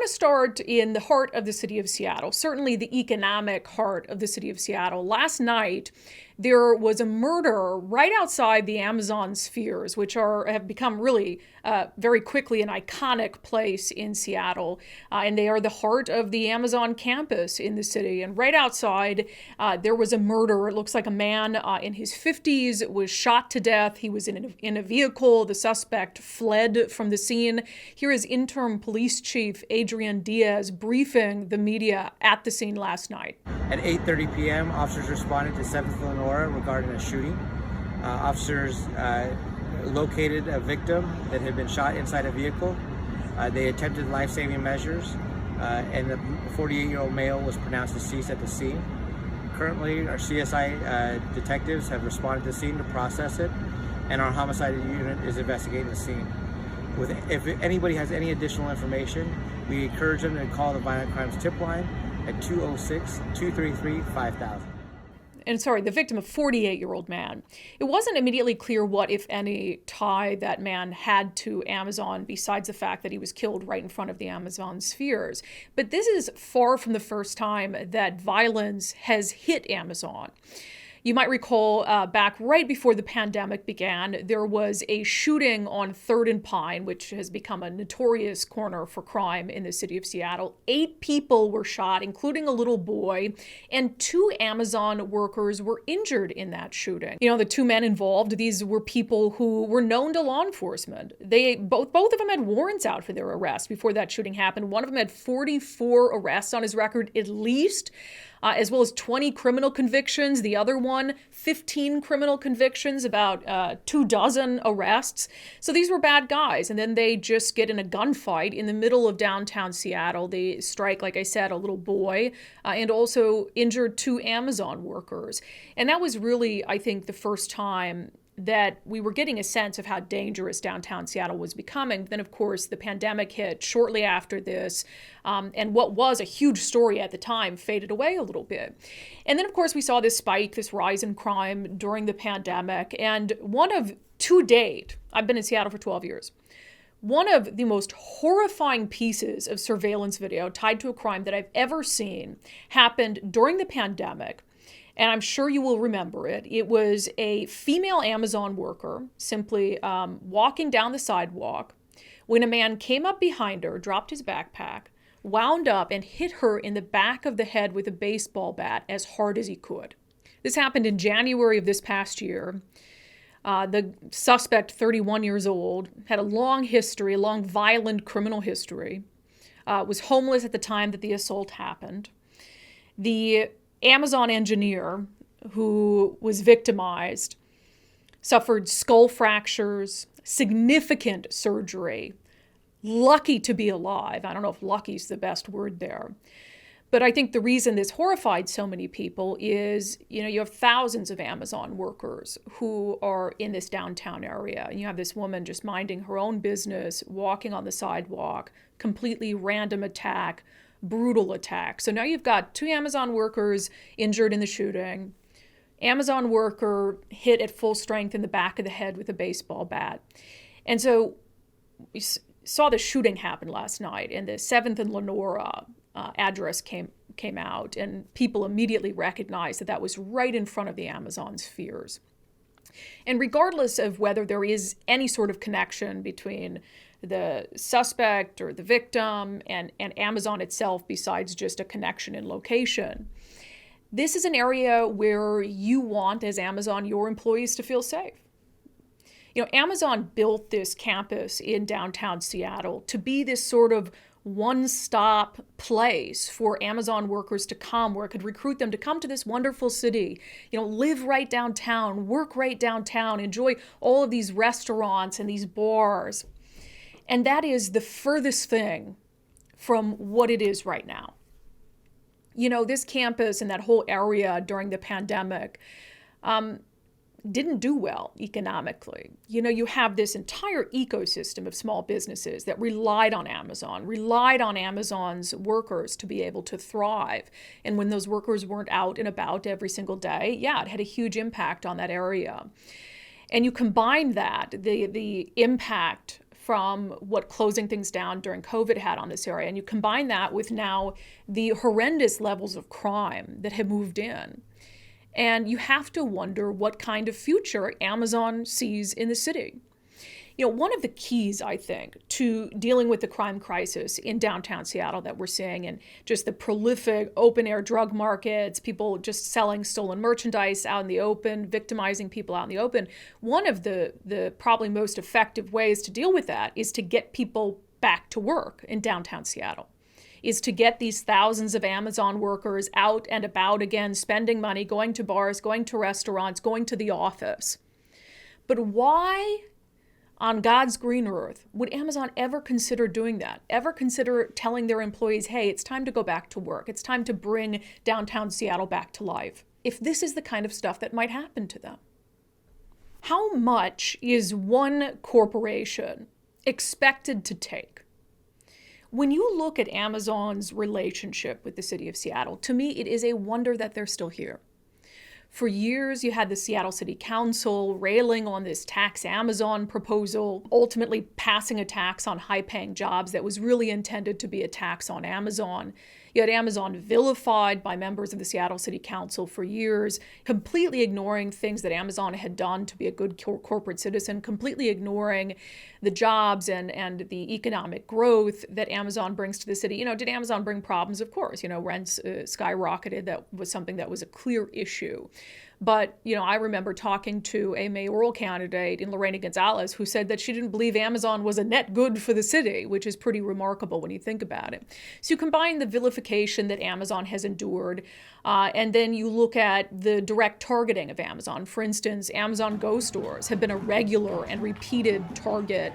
to start in the heart of the city of Seattle, certainly the economic heart of the city of Seattle. Last night, there was a murder right outside the Amazon spheres, which have become really very quickly an iconic place in Seattle. And they are the heart of the Amazon campus in the city. And right outside, there was a murder. It looks like a man in his 50s was shot to death. He was in a vehicle. The suspect fled from the scene. Here is interim police chief Adrian Diaz briefing the media at the scene last night. At 8:30 p.m., officers responded to 7th Lenora regarding a shooting. Officers located a victim that had been shot inside a vehicle. They attempted life-saving measures, and the 48-year-old male was pronounced deceased at the scene. Currently, our CSI detectives have responded to the scene to process it, and our homicide unit is investigating the scene. If anybody has any additional information, we encourage them to call the Violent Crimes Tip Line at 206-233-5000. And sorry, the victim, a 48-year-old man. It wasn't immediately clear what, if any, tie that man had to Amazon, besides the fact that he was killed right in front of the Amazon spheres. But this is far from the first time that violence has hit Amazon. You might recall back right before the pandemic began, there was a shooting on 3rd and Pine, which has become a notorious corner for crime in the city of Seattle. 8 people were shot, including a little boy, and 2 Amazon workers were injured in that shooting. You know, the 2 men involved, these were people who were known to law enforcement. Both of them had warrants out for their arrest before that shooting happened. One of them had 44 arrests on his record at least, as well as 20 criminal convictions. The other one, 15 criminal convictions, about 24 arrests. So these were bad guys. And then they just get in a gunfight in the middle of downtown Seattle. They strike, like I said, a little boy and also injured 2 Amazon workers. And that was really, I think, the first time that we were getting a sense of how dangerous downtown Seattle was becoming. Then, of course, the pandemic hit shortly after this, and what was a huge story at the time faded away a little bit. And then, of course, we saw this spike, this rise in crime during the pandemic. And to date, I've been in Seattle for 12 years, one of the most horrifying pieces of surveillance video tied to a crime that I've ever seen happened during the pandemic. And I'm sure you will remember it. It was a female Amazon worker simply walking down the sidewalk when a man came up behind her, dropped his backpack, wound up and hit her in the back of the head with a baseball bat as hard as he could. This happened in January of this past year. The suspect, 31 years old, had a long violent criminal history, was homeless at the time that the assault happened. The Amazon engineer who was victimized suffered skull fractures, significant surgery, lucky to be alive. I don't know if lucky is the best word there. But I think the reason this horrified so many people is, you have thousands of Amazon workers who are in this downtown area. And you have this woman just minding her own business, walking on the sidewalk, completely random attack, brutal attack. So now you've got 2 Amazon workers injured in the shooting, Amazon worker hit at full strength in the back of the head with a baseball bat. And so we saw the shooting happen last night, and the 7th and Lenora address came out, and people immediately recognized that was right in front of the Amazon spheres. And regardless of whether there is any sort of connection between the suspect or the victim and Amazon itself, besides just a connection in location, this is an area where you want, as Amazon, your employees to feel safe. Amazon built this campus in downtown Seattle to be this sort of one-stop place for Amazon workers to come, where it could recruit them to come to this wonderful city, live right downtown, work right downtown, enjoy all of these restaurants and these bars. And that is the furthest thing from what it is right now. This campus and that whole area during the pandemic didn't do well economically. You have this entire ecosystem of small businesses that relied on Amazon's workers to be able to thrive. And when those workers weren't out and about every single day, it had a huge impact on that area. And you combine that, the impact from what closing things down during COVID had on this area, and you combine that with now the horrendous levels of crime that have moved in, and you have to wonder what kind of future Amazon sees in the city. One of the keys, I think, to dealing with the crime crisis in downtown Seattle that we're seeing, and just the prolific open-air drug markets, people just selling stolen merchandise out in the open, victimizing people out in the open, one of the probably most effective ways to deal with that is to get people back to work in downtown Seattle, is to get these thousands of Amazon workers out and about again, spending money, going to bars, going to restaurants, going to the office. But why on God's green earth would Amazon ever consider doing that? Ever consider telling their employees, hey, it's time to go back to work. It's time to bring downtown Seattle back to life, if this is the kind of stuff that might happen to them? How much is one corporation expected to take? When you look at Amazon's relationship with the city of Seattle, to me, it is a wonder that they're still here. For years, you had the Seattle City Council railing on this tax Amazon proposal, ultimately passing a tax on high-paying jobs that was really intended to be a tax on Amazon. You had Amazon vilified by members of the Seattle City Council for years, completely ignoring things that Amazon had done to be a good corporate citizen, completely ignoring the jobs and the economic growth that Amazon brings to the city. Did Amazon bring problems? Of course. Rents skyrocketed. That was something that was a clear issue. But, I remember talking to a mayoral candidate in Lorena Gonzalez who said that she didn't believe Amazon was a net good for the city, which is pretty remarkable when you think about it. So you combine the vilification that Amazon has endured, and then you look at the direct targeting of Amazon. For instance, Amazon Go stores have been a regular and repeated target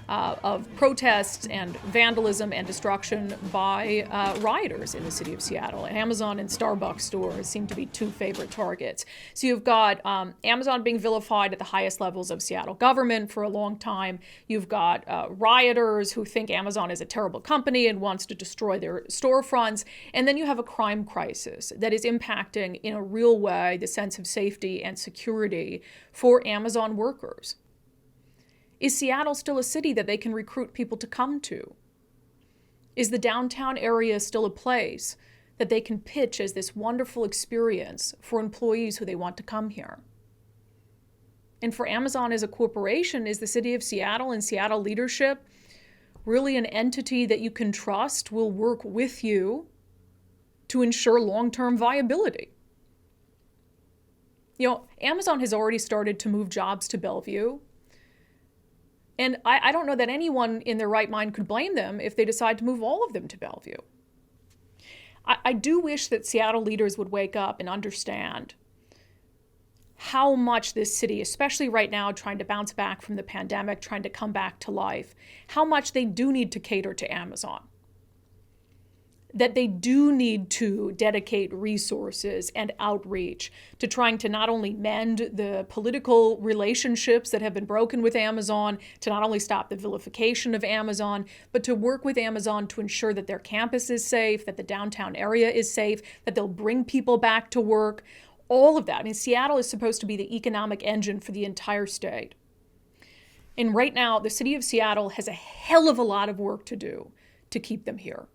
of protests and vandalism and destruction by rioters in the city of Seattle. And Amazon and Starbucks stores seem to be two favorite targets. So you've got Amazon being vilified at the highest levels of Seattle government for a long time. You've got rioters who think Amazon is a terrible company and wants to destroy their storefronts. And then you have a crime crisis that is impacting in a real way the sense of safety and security for Amazon workers. Is Seattle still a city that they can recruit people to come to? Is the downtown area still a place that they can pitch as this wonderful experience for employees who they want to come here? And for Amazon as a corporation, is the city of Seattle and Seattle leadership really an entity that you can trust will work with you to ensure long-term viability? Amazon has already started to move jobs to Bellevue. And I don't know that anyone in their right mind could blame them if they decide to move all of them to Bellevue. I do wish that Seattle leaders would wake up and understand how much this city, especially right now trying to bounce back from the pandemic, trying to come back to life, how much they do need to cater to Amazon. That they do need to dedicate resources and outreach to trying to not only mend the political relationships that have been broken with Amazon, to not only stop the vilification of Amazon, but to work with Amazon to ensure that their campus is safe, that the downtown area is safe, that they'll bring people back to work, all of that. Seattle is supposed to be the economic engine for the entire state. And right now, the city of Seattle has a hell of a lot of work to do to keep them here.